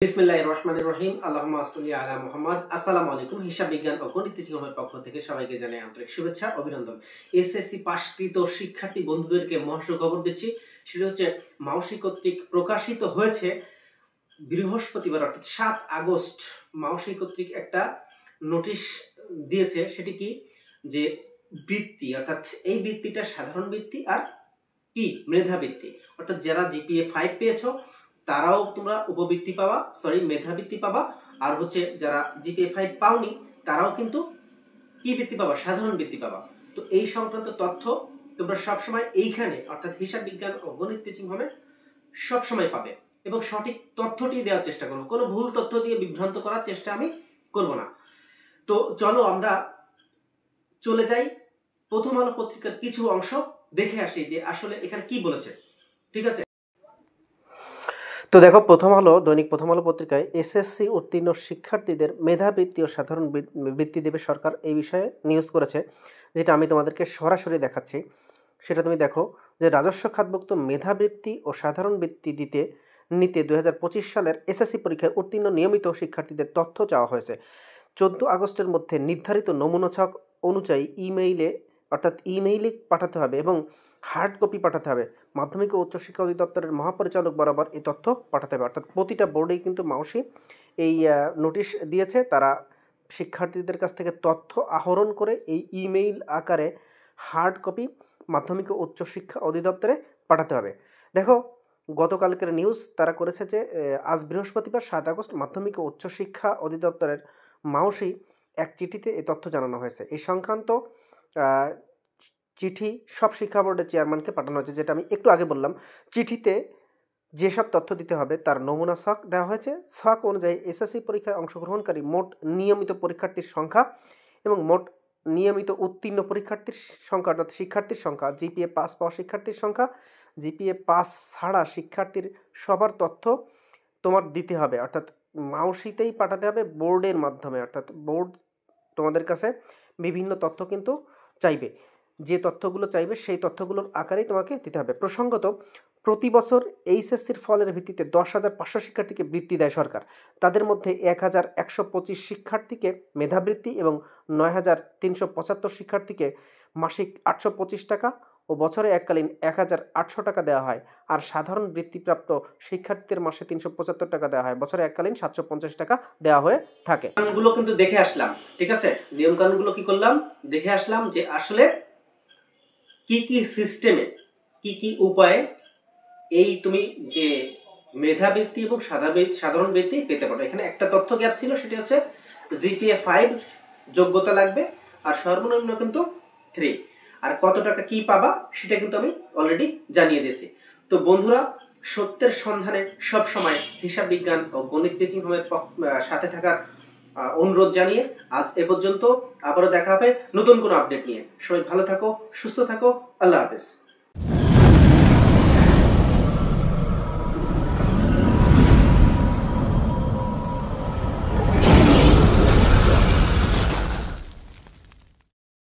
বিসমিল্লাহির রহমানির রহিম। আল্লাহুম্মা সাল্লি আলা মুহাম্মদ। আসসালামু আলাইকুম। হিসাব বিজ্ঞান ও গণিত টিচিংয়ের পক্ষ থেকে সবাইকে জানাই আন্তরিক শুভেচ্ছা, অভিনন্দন। এসএসসি পাশকৃত শিক্ষার্থী বন্ধুদেরকে মহাসুখবর দিচ্ছি। সেটা হচ্ছে মাউসি কর্তৃক প্রকাশিত হয়েছে বৃহস্পতিবার অর্থাৎ 7 আগস্ট মাউসি কর্তৃক একটা নোটিশ দিয়েছে। সেটি কি, যে বৃত্তি, অর্থাৎ এই বৃত্তিটা সাধারণ বৃত্তি আর কি মেধাবৃত্তি, অর্থাৎ যারা জিপিএ 5 পেয়েছো তারাও তোমরা উপবৃত্তি পাবা, মেধাবৃত্তি পাবা। আর হচ্ছে যারা জিপিএ 5 পাওনি তারাও কিন্তু কি বৃত্তি পাবা, সাধারণ বৃত্তি পাবা। তো এই সংক্রান্ত তথ্য তোমরা সবসময় এইখানে অর্থাৎ হিসাব বিজ্ঞান ও গণিত টিচিং হবে সবসময় পাবে এবং সঠিক তথ্যটি দেওয়ার চেষ্টা করবো। কোনো ভুল তথ্য দিয়ে বিভ্রান্ত করার চেষ্টা আমি করব না। তো চলো আমরা চলে যাই প্রথম আলো পত্রিকার কিছু অংশ দেখে আসি যে আসলে এখানে কি বলেছে। ঠিক আছে, তো দেখো, দৈনিক প্রথম আলো পত্রিকায় এসএসসি উত্তীর্ণ শিক্ষার্থীদের মেধাবৃত্তি ও সাধারণ বৃত্তি দেবে সরকার, এই বিষয়ে নিউজ করেছে, যেটা আমি তোমাদেরকে সরাসরি দেখাচ্ছি। সেটা তুমি দেখো যে রাজস্ব খাতভুক্ত মেধাবৃত্তি ও সাধারণ বৃত্তি নিতে 2025 সালের এসএসসি পরীক্ষায় উত্তীর্ণ নিয়মিত শিক্ষার্থীদের তথ্য চাওয়া হয়েছে। 14 আগস্টের মধ্যে নির্ধারিত নমুনা ছক অনুযায়ী ইমেইলে পাঠাতে হবে এবং হার্ড কপি পাঠাতে হবে। মাধ্যমিক ও উচ্চশিক্ষা অধিদপ্তরের মহাপরিচালক বরাবর এই তথ্য পাঠাতে হবে। অর্থাৎ প্রতিটা বোর্ডেই কিন্তু মাউসি এই নোটিশ দিয়েছে, তারা শিক্ষার্থীদের কাছ থেকে তথ্য আহরণ করে এই ইমেইল আকারে হার্ড কপি মাধ্যমিক ও উচ্চশিক্ষা অধিদপ্তরে পাঠাতে হবে। দেখো, গতকালকের নিউজ তারা করেছে যে আজ বৃহস্পতিবার 7 আগস্ট মাধ্যমিক ও উচ্চশিক্ষা অধিদপ্তরের মাউসি এক চিঠিতে এই তথ্য জানানো হয়েছে। এই সংক্রান্ত চিঠি সব শিক্ষা বোর্ডের চেয়ারম্যানকে পাঠানো হয়েছে। যেটা আমি একটু আগে বললাম, চিঠিতে যেসব তথ্য দিতে হবে তার নমুনা ছক দেওয়া হয়েছে। ছক অনুযায়ী এসএসসি পরীক্ষায় অংশগ্রহণকারী মোট নিয়মিত পরীক্ষার্থীর সংখ্যা এবং মোট নিয়মিত উত্তীর্ণ পরীক্ষার্থীর সংখ্যা, অর্থাৎ শিক্ষার্থীর সংখ্যা, জিপিএ পাস পাওয়া শিক্ষার্থীর সংখ্যা, জিপিএ পাস ছাড়া শিক্ষার্থীর সবার তথ্য তোমার দিতে হবে। অর্থাৎ মাউসিতেই পাঠাতে হবে বোর্ডের মাধ্যমে। অর্থাৎ বোর্ড তোমাদের কাছে বিভিন্ন তথ্য কিন্তু চাইবে, যে তথ্যগুলো চাইবে সেই তথ্যগুলোর আকারেই তোমাকে দিতে হবে। প্রসঙ্গত, প্রতি বছর এইচএসসির ফলের ভিত্তিতে 10,500 শিক্ষার্থীকে বৃত্তি দেয় সরকার। তাদের মধ্যে 1,125 শিক্ষার্থীকে মেধাবৃত্তি এবং 9,375 শিক্ষার্থীকে মাসিক 825 টাকা ও বছরে এককালীন 1,800 টাকা দেওয়া হয়। আর সাধারণ বৃত্তিপ্রাপ্ত শিক্ষার্থীদের মাসে 375 টাকা দেওয়া হয়, বছরে এককালীন 750 টাকা দেওয়া হয়ে থাকে। নিয়মগুলো কিন্তু দেখে আসলাম, ঠিক আছে, নিয়ম কানুনগুলো কি করলাম, দেখে আসলাম যে আসলে কি কি সিস্টেমে কি কি উপায়ে এই তুমি যে মেধাবৃত্তি এবং সাধারণ বৃত্তি পেতে পারো। এখানে একটা তথ্য গ্যাপ ছিল, সেটি হচ্ছে জিপিএ 5 যোগ্যতা লাগবে আর সর্বনিম্ন কিন্তু 3। আর কত টাকা কি পাবা সেটা কিন্তু আমি অলরেডি জানিয়ে দিয়েছি। তো বন্ধুরা, সত্যের সন্ধানে সব সময় হিসাব বিজ্ঞান ও গণিত টিচিং হোমের সাথে থাকার অনুরোধ জানিয়ে আজ এ পর্যন্ত। আবারও দেখা হবে নতুন কোনো আপডেট নিয়ে। সবাই ভালো থাকো, সুস্থ থাকো, আল্লাহ হাফেজ।